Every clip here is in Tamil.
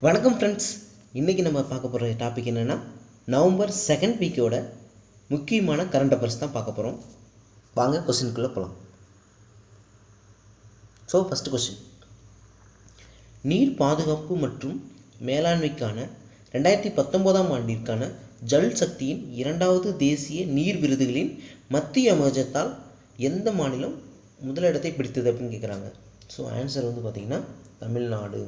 வணக்கம் ஃப்ரெண்ட்ஸ். இன்றைக்கி நம்ம பார்க்க போகிற டாபிக் என்னென்னா நவம்பர் செகண்ட் வீக்கோட முக்கியமான கரண்ட் அஃபேர்ஸ் தான் பார்க்க போகிறோம். வாங்க கொஸ்டினுக்குள்ளே போகலாம். ஸோ ஃபஸ்ட்டு கொஸ்டின், நீர் பாதுகாப்பு மற்றும் மேலாண்மைக்கான 2019ஆம் ஆண்டிற்கான ஜல் சக்தியின் 2வது தேசிய நீர் விருதுகளின் மத்திய அமைச்சகத்தால் எந்த மாநிலம் முதலிடத்தை பிடித்தது அப்படின்னு கேட்குறாங்க. ஸோ ஆன்சர் வந்து பார்த்திங்கன்னா தமிழ்நாடு.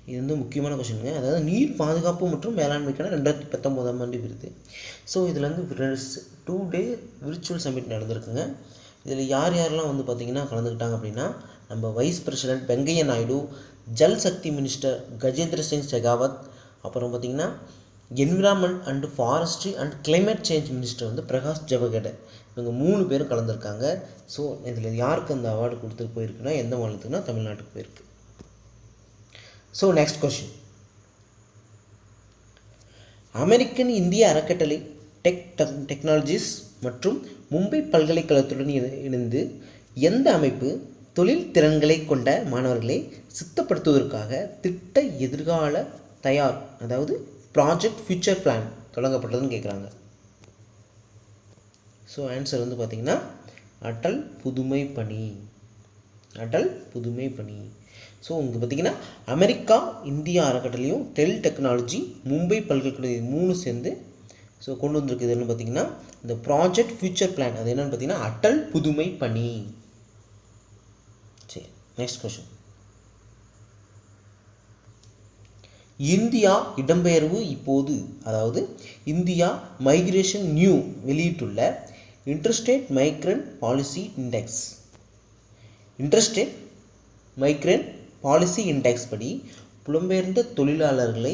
இது வந்து முக்கியமான கொஷினுங்க. அதாவது நீர் பாதுகாப்பு மற்றும் மேலாண்மைக்கான 2019ஆம் ஆண்டு விருது. ஸோ இதில் வந்து 2 டே விர்ச்சுவல் சமிட் நடந்திருக்குங்க. இதில் யாரெல்லாம் வந்து பார்த்திங்கன்னா கலந்துக்கிட்டாங்க அப்படின்னா, நம்ம vice president Venkaiah Naidu, Jal Shakti minister Gajendra Singh Shekhawat, அப்புறம் பார்த்திங்கன்னா environment and forestry and climate change minister வந்து பிரகாஷ் ஜவடேகர். இவங்க 3 பேரும் கலந்துருக்காங்க. ஸோ இதில் யாருக்கு அந்த அவார்டு கொடுத்துட்டு போயிருக்குன்னா எந்த மாநிலத்துக்குன்னா தமிழ்நாட்டுக்கு போயிருக்கு. ஸோ நெக்ஸ்ட் கொஸ்டின், அமெரிக்கன் இந்திய அறக்கட்டளை டெக்னாலஜிஸ் மற்றும் மும்பை பல்கலைக்கழகத்துடன் இணைந்து எந்த அமைப்பு தொழில் திறன்களை கொண்ட மாணவர்களை சித்தப்படுத்துவதற்காக திட்ட எதிர்கால தயார், அதாவது ப்ராஜெக்ட் ஃபியூச்சர் பிளான் தொடங்கப்பட்டதுன்னு கேட்குறாங்க. ஸோ ஆன்சர் வந்து பார்த்திங்கன்னா அடல் புதுமை பணி. அடல் புதுமை பணி. ஸோ இங்கே பார்த்திங்கன்னா அமெரிக்கா இந்தியா அறக்கட்டளையும் டெல் டெக்னாலஜி மும்பை பல்கலைக்கழகம் 3 சேர்ந்து ஸோ கொண்டு வந்திருக்குது. என்னென்னு பார்த்திங்கன்னா இந்த ப்ராஜெக்ட் ஃபியூச்சர் பிளான். அது என்னென்னு பார்த்திங்கன்னா அடல் புதுமை பணி. சரி, நெக்ஸ்ட் கொஸ்டின், இந்தியா இடம்பெயர்வு இப்போது, அதாவது இந்தியா மைக்ரேஷன் நியூ வெளியிட்டுள்ள interstate migrant policy index. Interstate migrant policy index படி புலம்பெயர்ந்த தொழிலாளர்களை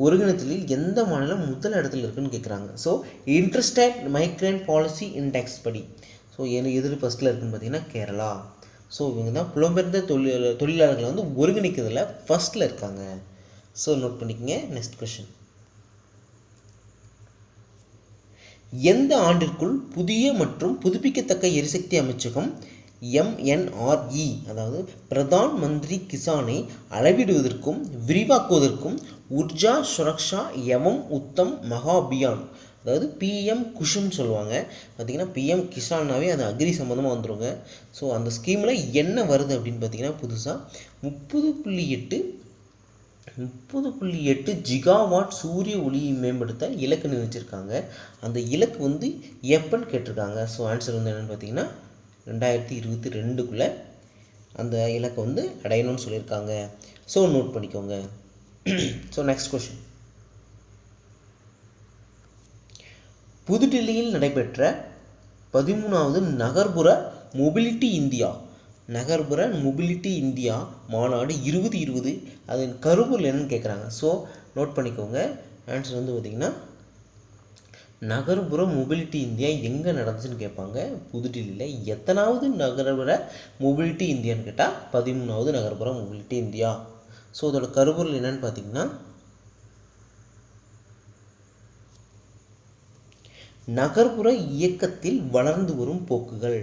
ஒருங்கிணைத்தலில் எந்த மாநிலம் முதல் இடத்துல இருக்குன்னு கேட்குறாங்க. So interstate migrant policy index படி ஸோ எதிர் ஃபஸ்ட்டில் இருக்குன்னு பார்த்தீங்கன்னா கேரளா. ஸோ இவங்க தான் புலம்பெயர்ந்த தொழிலாளர்களை வந்து ஒருங்கிணைக்கிறதுல ஃபஸ்ட்டில் இருக்காங்க. ஸோ நோட் பண்ணிக்கங்க. நெக்ஸ்ட் கொஸ்டின், எந்த ஆண்டிற்குள் புதிய மற்றும் புதுப்பிக்கத்தக்க எரிசக்தி அமைச்சகம் MNRE, அதாவது பிரதான் மந்திரி கிசானை அளவிடுவதற்கும் விரிவாக்குவதற்கும் உர்ஜா சுரக்ஷா எவம் உத்தம் மகாபியான், அதாவது PM குஷும் சொல்லுவாங்க. பார்த்திங்கன்னா PM கிசான்னாவே அது அக்ரி சம்மந்தமாக வந்துடுங்க. ஸோ அந்த ஸ்கீமில் என்ன வருது அப்படின்னு பார்த்திங்கன்னா புதுசாக 30.8 ஜிகாவாட் சூரிய ஒளியை மேம்படுத்த இலக்கு நிர்ணயிச்சிருக்காங்க. அந்த இலக்கு வந்து எப்பன்னு கேட்டிருக்காங்க. ஸோ ஆன்சர் வந்து என்னென்னு பார்த்தீங்கன்னா 2022க்குள்ளே அந்த இலக்கை வந்து அடையணும்னு சொல்லியிருக்காங்க. ஸோ நோட் பண்ணிக்கோங்க. ஸோ நெக்ஸ்ட் கொஸ்டின், புதுடில்லியில் நடைபெற்ற 13வது நகர்ப்புற மொபிலிட்டி இந்தியா மாநாடு 2020 அதன் கருப்பொருள் என்னன்னு கேட்குறாங்க. ஸோ நோட் பண்ணிக்கோங்க. ஆன்சர் வந்து பார்த்திங்கன்னா நகர்ப்புற மொபிலிட்டி இந்தியா எங்கே நடந்துச்சுன்னு கேட்பாங்க. புதுடில்லியில். எத்தனாவது நகர்ப்புற மொபிலிட்டி இந்தியான்னு கேட்டால் 13வது நகர்ப்புற மொபிலிட்டி இந்தியா. ஸோ அதோட கருப்பொருள் என்னன்னு பார்த்தீங்கன்னா நகர்ப்புற இயக்கத்தில் வளர்ந்து வரும் போக்குகள்.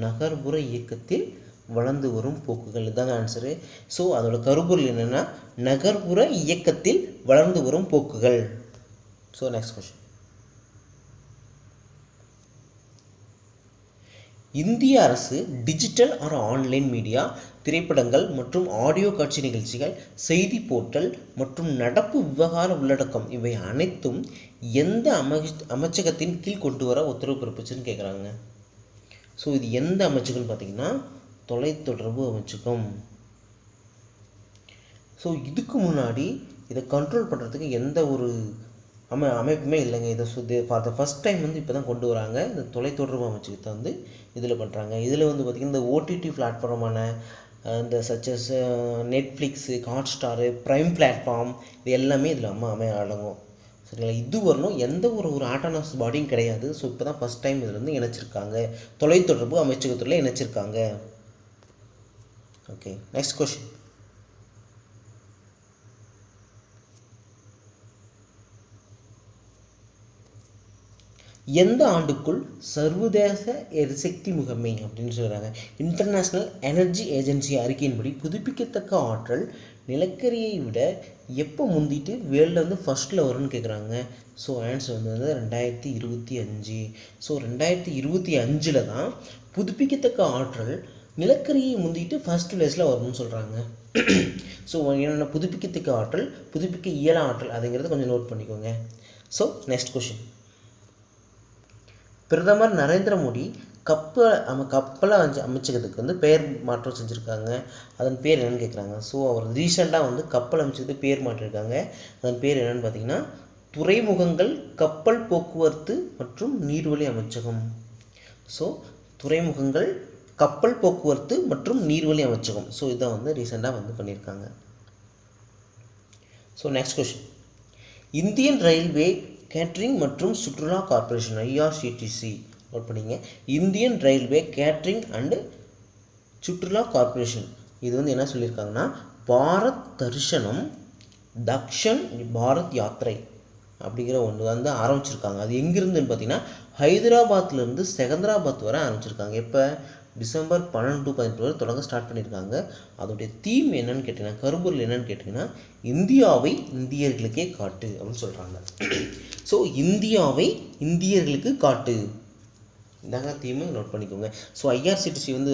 நகர்ப்புற இயக்கத்தில் வளர்ந்து வரும் போக்குகள் இதுதாங்க ஆன்சரு. ஸோ அதோட கருப்பொருள் என்னென்னா நகர்ப்புற இயக்கத்தில் வளர்ந்து வரும் போக்குகள். ஸோ நெக்ஸ்ட் கொஸ்டின், இந்திய அரசு டிஜிட்டல் ஆர் ஆன்லைன் மீடியா, திரைப்படங்கள் மற்றும் ஆடியோ காட்சி நிகழ்ச்சிகள், செய்தி போர்ட்டல் மற்றும் நடப்பு விவகார உள்ளடக்கம் இவை அனைத்தும் எந்த அமைச்சகத்தின் கீழ் கொண்டு வர உத்தரவு பிறப்பிச்சுன்னு கேட்குறாங்க. ஸோ இது எந்த அமைச்சகம்னு பார்த்தீங்கன்னா தொலைத்தொடர்பு அமைச்சகம். ஸோ இதுக்கு முன்னாடி இதை கண்ட்ரோல் பண்ணுறதுக்கு எந்த ஒரு அமைப்புமே இல்லைங்க. இதை ஃபார் த ஃபஸ்ட் டைம் வந்து இப்போ தான் கொண்டு வராங்க. இந்த தொலைத்தொடர்பு அமைச்சகத்தை வந்து இதில் பண்ணுறாங்க. இதில் வந்து பார்த்திங்கன்னா இந்த OTT பிளாட்ஃபார்மான இந்த சச்சஸ் நெட்ஃப்ளிக்ஸு, ஹாட்ஸ்டாரு, ப்ரைம் பிளாட்ஃபார்ம் இது எல்லாமே இதில் அடங்கும். சரிங்களா? இது வரணும் எந்த ஒரு ஆட்டோனமஸ் பாடியும் கிடையாது. ஸோ இப்போ தான் ஃபஸ்ட் டைம் இதில் வந்து இணைச்சிருக்காங்க. தொலைத்தொடர்பு அமைச்சகத்தில் இணைச்சிருக்காங்க. ஓகே, நெக்ஸ்ட் கொஸ்டின், எந்த ஆண்டுக்குள் சர்வதேச எரிசக்தி முகமை அப்படின்னு சொல்கிறாங்க இன்டர்நேஷ்னல் எனர்ஜி ஏஜென்சி அறிக்கையின்படி புதுப்பிக்கத்தக்க ஆற்றல் நிலக்கரியை விட எப்போ முந்திட்டு வேர்ல்டில் வந்து ஃபஸ்ட்டில் வரும்னு கேட்குறாங்க. ஸோ ஆன்சர் வந்து 2025. ஸோ 2025 தான் புதுப்பிக்கத்தக்க ஆற்றல் நிலக்கரியை முந்திட்டு ஃபஸ்ட் பிளேஸில் வரும்னு சொல்கிறாங்க. ஸோ என்னென்ன புதுப்பிக்கத்தக்க ஆற்றல், புதுப்பிக்க இயலா ஆற்றல் அதுங்கிறத கொஞ்சம் நோட் பண்ணிக்கோங்க. So next question. பிரதமர் நரேந்திர மோடி கப்பலை அமைச்சதுக்கு வந்து பெயர் மாற்றம் செஞ்சுருக்காங்க. அதன் பேர் என்னென்னு கேட்குறாங்க. ஸோ அவர் ரீசெண்டாக வந்து கப்பல் அமைச்சது பேர் மாற்றிருக்காங்க. அதன் பேர் என்னென்னு பார்த்தீங்கன்னா துறைமுகங்கள், கப்பல் போக்குவரத்து மற்றும் நீர்வழி அமைச்சகம். ஸோ துறைமுகங்கள், கப்பல் போக்குவரத்து மற்றும் நீர்வழி அமைச்சகம். ஸோ இதை வந்து ரீசெண்டாக வந்து பண்ணியிருக்காங்க. So next question. Indian railway catering மற்றும் சுற்றுலா கார்ப்பரேஷன் IRCTC நோட் பண்ணிங்க. இந்தியன் ரயில்வே கேட்ரிங் அண்டு சுற்றுலா கார்ப்பரேஷன் இது வந்து என்ன சொல்லியிருக்காங்கன்னா பாரத் தரிசனம் தக்ஷன் பாரத் யாத்திரை அப்படிங்கிற ஒன்று வந்து ஆரம்பிச்சிருக்காங்க. அது எங்கிருந்துன்னு பார்த்தீங்கன்னா ஹைதராபாத்லேருந்து செகந்திராபாத் வரை ஆரம்பிச்சிருக்காங்க. எப்போ டிசம்பர் 12 to 18 வரை தொடங்க ஸ்டார்ட் பண்ணியிருக்காங்க. அதோடைய தீம் என்னன்னு கேட்டிங்கன்னா, கருப்பொருள் என்னன்னு கேட்டிங்கன்னா இந்தியாவை இந்தியர்களுக்கே காட்டு அப்படின்னு சொல்கிறாங்க. ஸோ இந்தியாவை இந்தியர்களுக்கு காட்டு இதாங்க தீமு, நோட் பண்ணிக்கோங்க. ஸோ IRCTC வந்து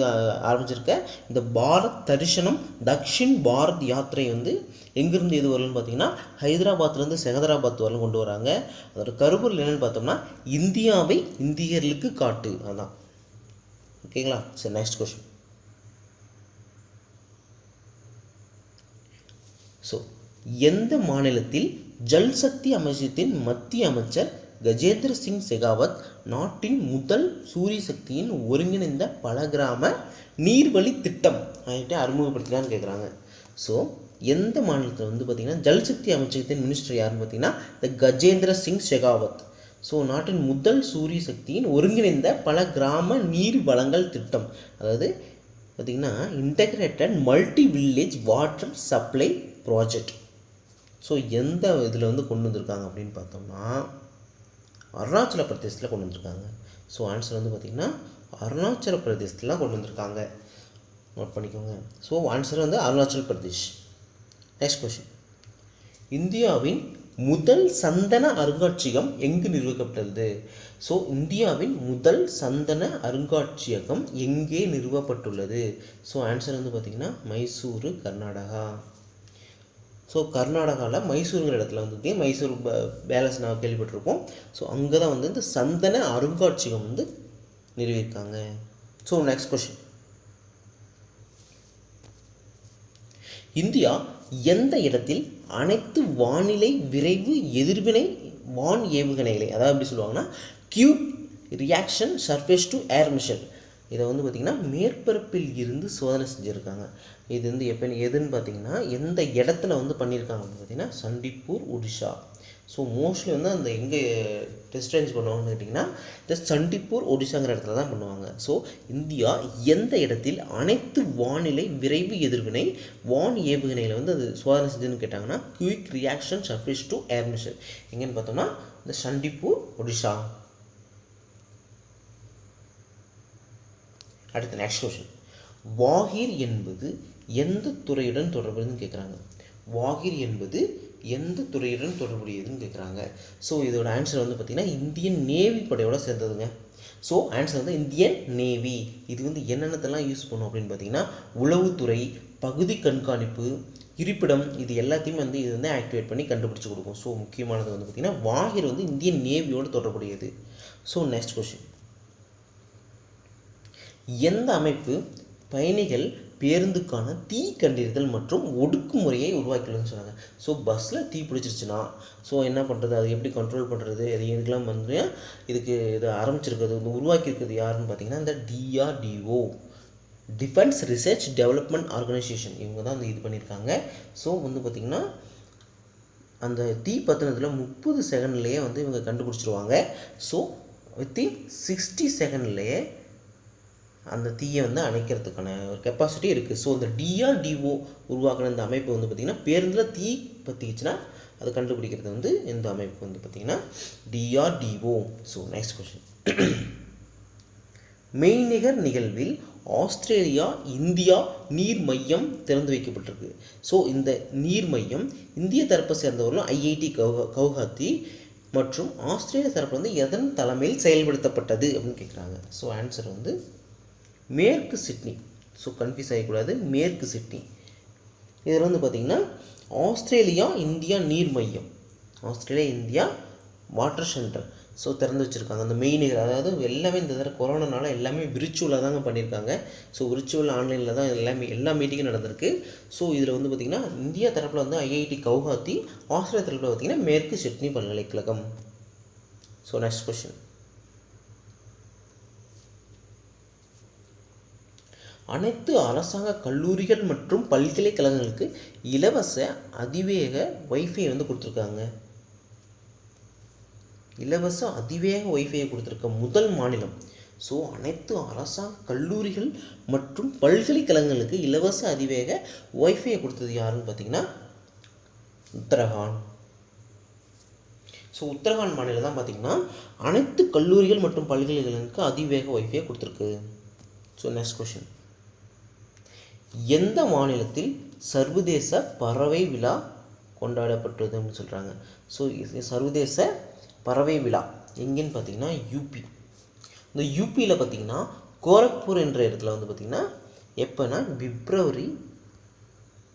ஆரம்பிச்சிருக்க இந்த பாரத் தரிசனம் தக்ஷின் பாரத் யாத்திரை வந்து எங்கேருந்து எது வரலன்னு பார்த்தீங்கன்னா ஹைதராபாத்லேருந்து செகந்திராபாத் வரலும் கொண்டு வராங்க. அதோட கருப்பொருள் என்னென்னு பார்த்தோம்னா இந்தியாவை இந்தியர்களுக்கு காட்டு. அதான் ஓகேங்களா. சரி நெக்ஸ்ட் கொஸ்டின். ஸோ எந்த மாநிலத்தில் ஜல்சக்தி அமைச்சகத்தின் மத்திய அமைச்சர் கஜேந்திர சிங் ஷெகாவத் நாட்டின் முதல் சூரிய சக்தியின் ஒருங்கிணைந்த பல கிராம நீர்வழி திட்டம் ஆகிட்டு அறிமுகப்படுத்தினான்னு கேட்குறாங்க. ஸோ எந்த மாநிலத்தில் வந்து பார்த்திங்கன்னா ஜல்சக்தி அமைச்சகத்தின் மினிஸ்டர் யாருன்னு பார்த்தீங்கன்னா இந்த கஜேந்திர சிங் ஷெகாவத். ஸோ நாட்டின் முதல் சூரிய சக்தியின் ஒருங்கிணைந்த பல கிராம நீர் வளங்கள் திட்டம், அதாவது பார்த்திங்கன்னா integrated multi village water supply project. So எந்த இதில் வந்து கொண்டு வந்திருக்காங்க அப்படின்னு பார்த்தோம்னா அருணாச்சல பிரதேசத்தில் கொண்டு வந்திருக்காங்க. ஸோ ஆன்சர் வந்து பார்த்திங்கன்னா அருணாச்சல பிரதேசத்தில் கொண்டு வந்திருக்காங்க. நோட் பண்ணிக்கோங்க. ஸோ ஆன்சர் வந்து அருணாச்சல் பிரதேஷ். Next question. இந்தியாவின் முதல் சந்தன அருங்காட்சியகம் எங்கு நிறுவப்பட்டது? ஸோ இந்தியாவின் முதல் சந்தன அருங்காட்சியகம் எங்கே நிறுவப்பட்டுள்ளது? ஸோ ஆன்சர் வந்து பார்த்திங்கன்னா மைசூரு, கர்நாடகா. ஸோ கர்நாடகாவில் மைசூருங்கிற இடத்துல வந்து மைசூர் பேலஸ் நான் கேள்விப்பட்டிருக்கோம். ஸோ அங்கே தான் வந்து இந்த சந்தன அருங்காட்சியகம் வந்து நிறுவியிருக்காங்க. So next question. இந்தியா எந்த இடத்தில் அனைத்து வானிலை விரைவு எதிர்வினை வான் ஏவுகணைகளை, அதாவது எப்படி சொல்லுவாங்கன்னா quick reaction surface to air mission, இதை வந்து பார்த்திங்கன்னா மேற்பரப்பில் இருந்து சோதனை செஞ்சுருக்காங்க. இது வந்து எதுன்னு பார்த்திங்கன்னா எந்த இடத்துல வந்து பண்ணியிருக்காங்க அப்படின்னு பார்த்திங்கன்னா சண்டிப்பூர், ஒடிஷா. ஸோ மோஸ்ட்லி வந்து அந்த எங்கே டெஸ்ட் ரேஞ்ச் பண்ணுவாங்கன்னு கேட்டிங்கன்னா இந்த சண்டிப்பூர், ஒடிஷாங்கிற இடத்துல தான் பண்ணுவாங்க. ஸோ இந்தியா எந்த இடத்தில் அனைத்து வானிலை விரைவு எதிர்வினை வான் ஏவுகணையில் வந்து அது சோதனை செஞ்சுன்னு கேட்டாங்கன்னா quick reaction surface to air mission எங்கேன்னு பார்த்தோம்னா இந்த சண்டிப்பூர், ஒடிஷா. அடுத்த நெக்ஸ்ட் கொஸ்டின். வாகிர் என்பது எந்த துறையுடன் தொடர்புன்னு கேட்குறாங்க. வாகிர் என்பது எந்த துறையுடன் தொடர்புடையதுன்னு கேட்குறாங்க. ஸோ இதோட ஆன்சர் வந்து பார்த்திங்கன்னா இந்தியன் நேவி படையோட சேர்ந்ததுங்க. ஸோ ஆன்சர் வந்து இந்தியன் நேவி. இது வந்து என்னென்னத்தெல்லாம் யூஸ் பண்ணும் அப்படின்னு பார்த்திங்கன்னா உளவுத்துறை, பகுதி கண்காணிப்பு, இருப்பிடம், இது எல்லாத்தையுமே வந்து இது வந்து ஆக்டிவேட் பண்ணி கண்டுபிடிச்சி கொடுக்கும். ஸோ முக்கியமானது வந்து பார்த்திங்கன்னா வாகிர் வந்து இந்தியன் நேவியோடு தொடர்புடையது. So next question. எந்த அமைப்பு பயணிகள் பேருந்துக்கான தீ கண்டறிதல் மற்றும் ஒடுக்குமுறையை உருவாக்கிடுன்னு சொன்னாங்க. ஸோ பஸ்ஸில் தீ பிடிச்சிருச்சுன்னா ஸோ என்ன பண்ணுறது, அதை எப்படி கண்ட்ரோல் பண்ணுறது, அது இதுக்கெல்லாம் வந்து இதுக்கு இதை ஆரம்பிச்சிருக்கிறது வந்து உருவாக்கியிருக்கிறது யாருன்னு பார்த்தீங்கன்னா இந்த DRDO, defence research development organisation. இவங்க தான் வந்து இது பண்ணியிருக்காங்க. ஸோ வந்து பார்த்திங்கன்னா அந்த தீ பற்றினதில் 30 செகண்ட்லேயே வந்து இவங்க கண்டுபிடிச்சிருவாங்க. ஸோ வித்தின் 60 செகண்ட்லேயே அந்த தீயை வந்து அணைக்கிறதுக்கான ஒரு கெப்பாசிட்டி இருக்குது. ஸோ இந்த டிஆர்டிஓ உருவாக்குன இந்த அமைப்பு வந்து பார்த்திங்கன்னா பேருந்தில் தீ பற்றிச்சுன்னா அதை கண்டுபிடிக்கிறது வந்து இந்த அமைப்பு வந்து பார்த்திங்கன்னா டிஆர்டிஓ. So next question. மெய்நிகர் நிகழ்வில் ஆஸ்திரேலியா இந்தியா நீர் மையம் திறந்து வைக்கப்பட்டிருக்கு. ஸோ இந்த நீர் மையம் இந்திய தரப்பை சேர்ந்தவர்களும் ஐஐடி கவுஹாத்தி மற்றும் ஆஸ்திரேலியா தரப்பு வந்து எதன் தலைமையில் செயல்படுத்தப்பட்டது அப்படின்னு கேட்குறாங்க. ஸோ ஆன்சர் வந்து மேற்கு சிட்னி. ஸோ கன்ஃபியூஸ் ஆகக்கூடாது, மேற்கு சிட்னி. இதில் வந்து பார்த்திங்கன்னா ஆஸ்திரேலியா இந்தியா நீர் மையம், Australia India water centre so திறந்து வச்சுருக்காங்க. அந்த மெய்நிகர், அதாவது எல்லாமே இந்த தடவை கொரோனானால எல்லாமே விர்ச்சுவலாக தாங்க பண்ணியிருக்காங்க. ஸோ விர்ச்சுவல் ஆன்லைனில் தான் எல்லா மீட்டிங்கும் நடந்திருக்கு. ஸோ இதில் வந்து பார்த்திங்கன்னா இந்தியா தரப்பில் வந்து ஐஐடி கவுஹாத்தி, ஆஸ்திரேலியா தரப்பில் பார்த்திங்கன்னா மேற்கு சிட்னி பல்கலைக்கழகம். So next question. அனைத்து அரசாங்க கல்லூரிகள் மற்றும் பல்கலைக்கழகங்களுக்கு இலவச அதிவேக வைஃபை வந்து கொடுத்துருக்காங்க. இலவச அதிவேக வைஃபையை கொடுத்துருக்க முதல் மாநிலம். ஸோ அனைத்து அரசாங்க கல்லூரிகள் மற்றும் பல்கலைக்கழகங்களுக்கு இலவச அதிவேக வைஃபையை கொடுத்தது யாருன்னு பார்த்தீங்கன்னா உத்தரகாண்ட். ஸோ உத்தரகாண்ட் மாநிலம் தான் பார்த்திங்கன்னா அனைத்து கல்லூரிகள் மற்றும் பல்கலைக்கழகங்களுக்கு அதிவேக வைஃபையை கொடுத்துருக்கு. So next question. எந்த மாநிலத்தில் சர்வதேச பறவை விழா கொண்டாடப்பட்டதுன்னு சொல்கிறாங்க. ஸோ சர்வதேச பறவை விழா எங்கேன்னு பார்த்தீங்கன்னா யூபி. இந்த யூபியில் பார்த்திங்கன்னா கோரக்பூர் என்ற இடத்துல வந்து பார்த்திங்கன்னா எப்போனா பிப்ரவரி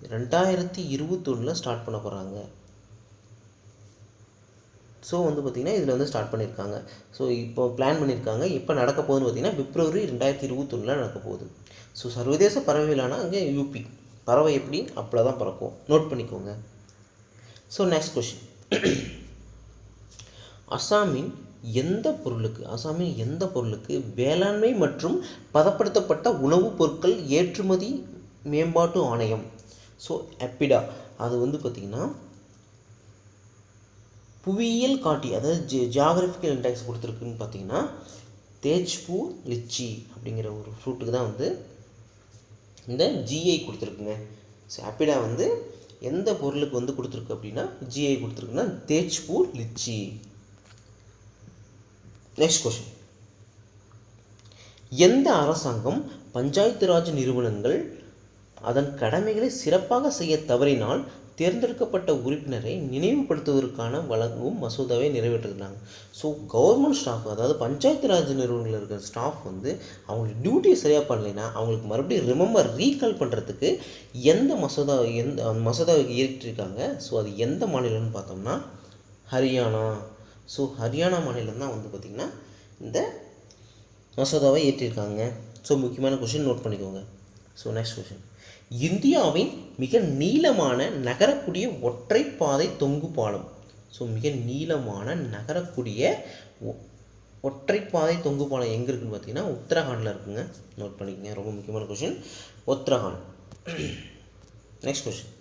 2021 ஸ்டார்ட் பண்ண போகிறாங்க. ஸோ வந்து பார்த்திங்கன்னா இதில் வந்து ஸ்டார்ட் பண்ணியிருக்காங்க. ஸோ இப்போ பிளான் பண்ணியிருக்காங்க. எப்போ நடக்க போகுதுன்னு பார்த்திங்கன்னா பிப்ரவரி 2021 நடக்க போகுது. ஸோ சர்வதேச பறவை விழானா அங்கே யூபி. பறவை எப்படி அப்படி தான் பறக்கும், நோட் பண்ணிக்கோங்க. So next question. அசாமின் எந்த பொருளுக்கு வேளாண்மை மற்றும் பதப்படுத்தப்பட்ட உணவுப் பொருட்கள் ஏற்றுமதி மேம்பாட்டு ஆணையம், ஸோ எப்பிடா, அது வந்து பார்த்திங்கன்னா புவியியல் காட்டி, அதாவது ஜியாகிரபிக்கல் இண்டெக்ஸ் கொடுத்துருக்குன்னு பார்த்தீங்கன்னா தேஜ்பூர் லிச்சி அப்படிங்கிற ஒரு ஃப்ரூட்டுக்கு தான் வந்து இந்த ஜிஐ கொடுத்துருக்குங்க. ஸோ ஆப்பிடா வந்து எந்த பொருளுக்கு வந்து கொடுத்துருக்கு அப்படின்னா ஜிஐ கொடுத்துருக்குன்னா தேஜ்பூர் லிச்சி. Next question. எந்த அரசாங்கம் பஞ்சாயத்து ராஜ் நிறுவனங்கள் அதன் கடமைகளை சிறப்பாக செய்ய தவறினால் தேர்ந்தெடுக்கப்பட்ட உறுப்பினரை நினைவுபடுத்துவதற்கான வழங்கும் மசோதாவை நிறைவேற்றுகிறாங்க. ஸோ கவர்மெண்ட் ஸ்டாஃப், அதாவது பஞ்சாயத்து ராஜ் நிறுவனங்களில் இருக்கிற ஸ்டாஃப் வந்து அவங்களுக்கு டியூட்டியை சரியாக பண்ணலைன்னா அவங்களுக்கு மறுபடியும் ரீகால் பண்ணுறதுக்கு எந்த மசோதாவை இயற்றிருக்காங்க. ஸோ அது எந்த மாநிலம்னு பார்த்தோம்னா ஹரியானா. ஸோ ஹரியானா மாநிலம் தான் வந்து பார்த்திங்கன்னா இந்த மசோதாவை ஏற்றிருக்காங்க. ஸோ முக்கியமான கொஷின் நோட் பண்ணிக்கோங்க. So next question. இந்தியாவின் மிக நீளமான நகரக்கூடிய ஒற்றைப்பாதை தொங்கு பாலம். ஸோ மிக நீளமான நகரக்கூடிய ஒற்றைப்பாதை தொங்கு பாலம் எங்கே இருக்குதுன்னு பார்த்தீங்கன்னா உத்தரகாண்டில் இருக்குங்க. நோட் பண்ணிக்கோங்க, ரொம்ப முக்கியமான question, Uttarakhand. Next question.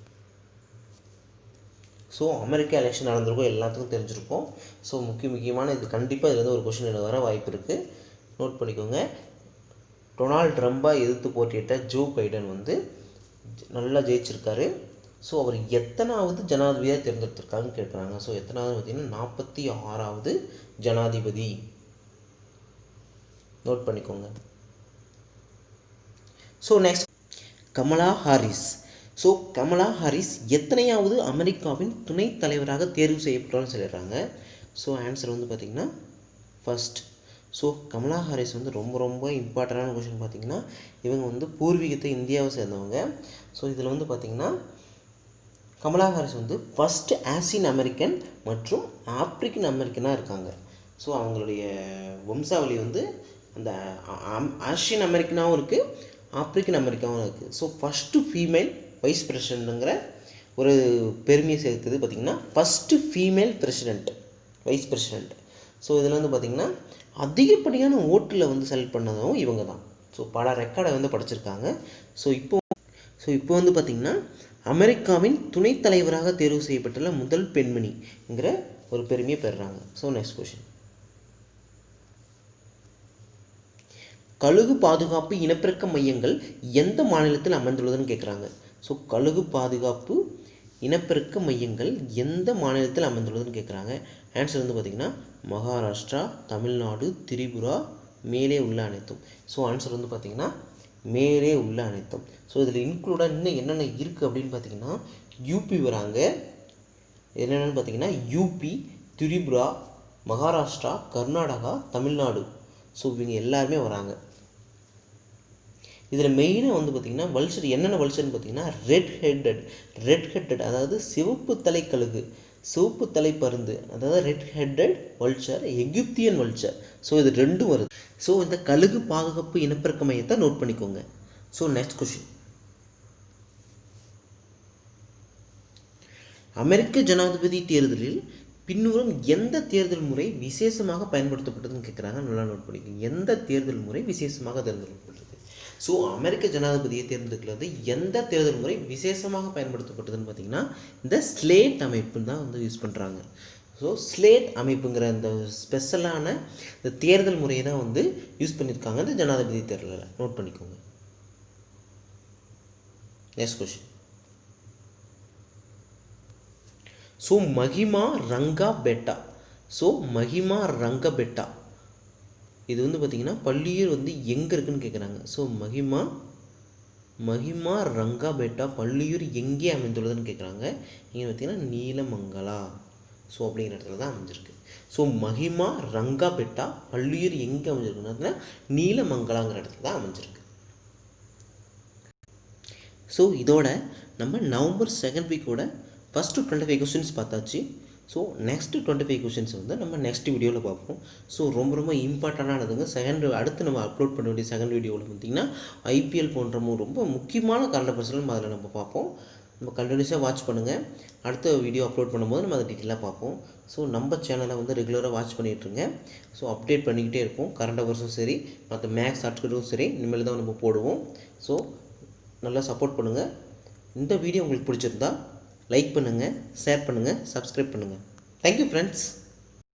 So America election நடந்திருக்கும், எல்லாத்துக்கும் தெரிஞ்சிருக்கும். ஸோ முக்கியமான இது கண்டிப்பாக இதுலேருந்து ஒரு கொஷின் எனக்கு வர வாய்ப்பு இருக்குது. நோட் பண்ணிக்கோங்க. டொனால்ட் ட்ரம்பாக எதிர்த்து போட்டியிட்ட ஜோ பைடன் வந்து நல்லா ஜெயிச்சிருக்காரு. ஸோ அவர் எத்தனாவது ஜனாதிபதியாக தேர்ந்தெடுத்திருக்காருன்னு கேட்குறாங்க. ஸோ எத்தனாவது பார்த்தீங்கன்னா 46வது ஜனாதிபதி. நோட் பண்ணிக்கோங்க. So next Kamala Harris. So Kamala Harris எத்தனையாவது அமெரிக்காவின் துணைத் தலைவராக தேர்வு செய்யப்பட்டாலும் சொல்லிடுறாங்க. ஸோ ஆன்சர் வந்து பார்த்திங்கன்னா ஃபர்ஸ்ட். ஸோ கமலா ஹாரிஸ் வந்து ரொம்ப இம்பார்ட்டண்டான கொஷின் பார்த்திங்கன்னா இவங்க வந்து பூர்வீகத்தை இந்தியாவை சேர்ந்தவங்க. ஸோ இதில் வந்து பார்த்திங்கன்னா கமலா ஹாரிஸ் வந்து ஃபஸ்ட்டு ஆசியன் அமெரிக்கன் மற்றும் ஆப்ரிக்கன் அமெரிக்கனாக இருக்காங்க. ஸோ அவங்களுடைய வம்சாவளி வந்து அந்த ஆசியன் அமெரிக்கனாகவும் இருக்குது, ஆப்ரிக்கன் அமெரிக்காவும் இருக்குது. ஸோ ஃபஸ்ட்டு ஃபீமேல் வைஸ் பிரசிடெண்ட்டுங்கிற ஒரு பெருமையை சேர்க்குது பார்த்திங்கன்னா first female president, wise president. So இதில் வந்து பார்த்திங்கன்னா அதிகப்படியான ஓட்டில் வந்து செலக்ட் பண்ணதும் இவங்க தான். ஸோ பல ரெக்கார்டை வந்து படிச்சிருக்காங்க. ஸோ இப்போ வந்து பார்த்திங்கன்னா அமெரிக்காவின் துணைத் தலைவராக தேர்வு செய்யப்பட்டுள்ள முதல் பெண்மணிங்கிற ஒரு பெருமையை பெறுறாங்க. So next question. கழுகு பாதுகாப்பு இனப்பெருக்க மையங்கள் எந்த மாநிலத்தில் அமைந்துள்ளதுன்னு கேட்குறாங்க. ஸோ கழுகு பாதுகாப்பு இனப்பெருக்க மையங்கள் எந்த மாநிலத்தில் அமைந்துள்ளதுன்னு கேட்குறாங்க. ஆன்சர் வந்து பார்த்திங்கன்னா மகாராஷ்டிரா, தமிழ்நாடு, திரிபுரா, மேலே உள்ள அனைத்தும். ஸோ ஆன்சர் வந்து பார்த்திங்கன்னா மேலே உள்ள அனைத்தும். ஸோ இதில் இன்க்ளூடாக இன்னும் என்னென்ன இருக்குது அப்படின்னு பார்த்திங்கன்னா யூபி வராங்க. என்னென்னு பார்த்திங்கன்னா யூபி, திரிபுரா, மகாராஷ்டிரா, கர்நாடகா, தமிழ்நாடு. ஸோ இவங்க எல்லாருமே வராங்க. இதில் மெயினாக வந்து பார்த்திங்கன்னா வல்ச்சர் என்னென்ன வல்ச்சர்னு பார்த்திங்கன்னா ரெட் ஹெட்டட் அதாவது சிவப்பு தலை கழுகு, சிவப்பு தலை பருந்து, அதாவது red headed vulture, Egyptian vulture. So இது ரெண்டும் வருது. ஸோ இந்த கழுகு பாதுகாப்பு இனப்பெருக்க மையத்தை நோட் பண்ணிக்கோங்க. ஸோ நெக்ஸ்ட் கொஷின், அமெரிக்க ஜனாதிபதி தேர்தலில் பின்வரும் எந்த தேர்தல் முறை விசேஷமாக பயன்படுத்தப்பட்டதுன்னு கேட்குறாங்க. நல்லா நோட் பண்ணிக்கோங்க. எந்த தேர்தல் முறை விசேஷமாக தேர்ந்தெடுக்கப்பட்டது? ஸோ அமெரிக்க ஜனாதிபதியை தேர்ந்தெடுக்கிறது எந்த தேர்தல் முறை விசேஷமாக பயன்படுத்தப்பட்டதுன்னு பார்த்தீங்கன்னா இந்த ஸ்லேட் அமைப்பு தான் வந்து யூஸ் பண்ணுறாங்க. ஸோ ஸ்லேட் அமைப்புங்கிற அந்த ஸ்பெஷலான இந்த தேர்தல் முறையை தான் வந்து யூஸ் பண்ணியிருக்காங்க இந்த ஜனாதிபதி தேர்தலில். நோட் பண்ணிக்கோங்க. Next question, so Mahima Ranga Betta. So Mahima Ranga Betta இது வந்து பார்த்திங்கன்னா பள்ளியூர் வந்து எங்கே இருக்குதுன்னு கேட்குறாங்க. ஸோ மஹிமா ரங்கா பெட்டா பள்ளியூர் எங்கே அமைந்துள்ளதுன்னு கேட்குறாங்க. இங்கே பார்த்திங்கன்னா நீலமங்கலா. ஸோ அப்படிங்கிற இடத்துல தான் அமைஞ்சிருக்கு. ஸோ மஹிமா ரங்கா பெட்டா பள்ளியூர் எங்கே அமைஞ்சிருக்குன்னா நீலமங்கலாங்கிற இடத்துல தான் அமைஞ்சிருக்கு. ஸோ இதோட நம்ம நவம்பர் 2nd வீக்கோட ஃபஸ்ட்டு 25 கொஸ்டின்ஸ் பார்த்தாச்சு. ஸோ நெக்ஸ்ட்டு 25 கொஸ்டின்ஸ் வந்து நம்ம நெக்ஸ்ட் வீடியோவில் பார்ப்போம். ஸோ ரொம்ப இம்பார்ட்டண்டானதுங்க. அடுத்து நம்ம அப்லோட் பண்ண வேண்டிய செகண்ட் வீடியோவில் பார்த்திங்கன்னா ஐபிஎல் போன்ற ரொம்ப முக்கியமான கரண்ட் அஃபேர்ஸ்லாம் அதில் நம்ம பார்ப்போம். நம்ம கண்டினியூஸாக வாட்ச் பண்ணுங்கள். அடுத்த வீடியோ அப்லோட் பண்ணும்போது நம்ம அதை டீட்டெயிலாக பார்ப்போம். ஸோ நம்ம சேனலை வந்து ரெகுலராக வாட்ச் பண்ணிகிட்ருங்க. ஸோ அப்டேட் பண்ணிக்கிட்டே இருப்போம். கரண்ட் அஃபேர்ஸும் சரி, மற்ற மேக்ஸ் ஆர்டிகலும் சரி, இனிமேல் தான் நம்ம போடுவோம். ஸோ நல்லா சப்போர்ட் பண்ணுங்கள். இந்த வீடியோ உங்களுக்கு பிடிச்சிருந்தா லைக் பண்ணுங்கள், ஷேர் பண்ணுங்கள், சப்ஸ்கிரைப் பண்ணுங்கள். Thank you friends.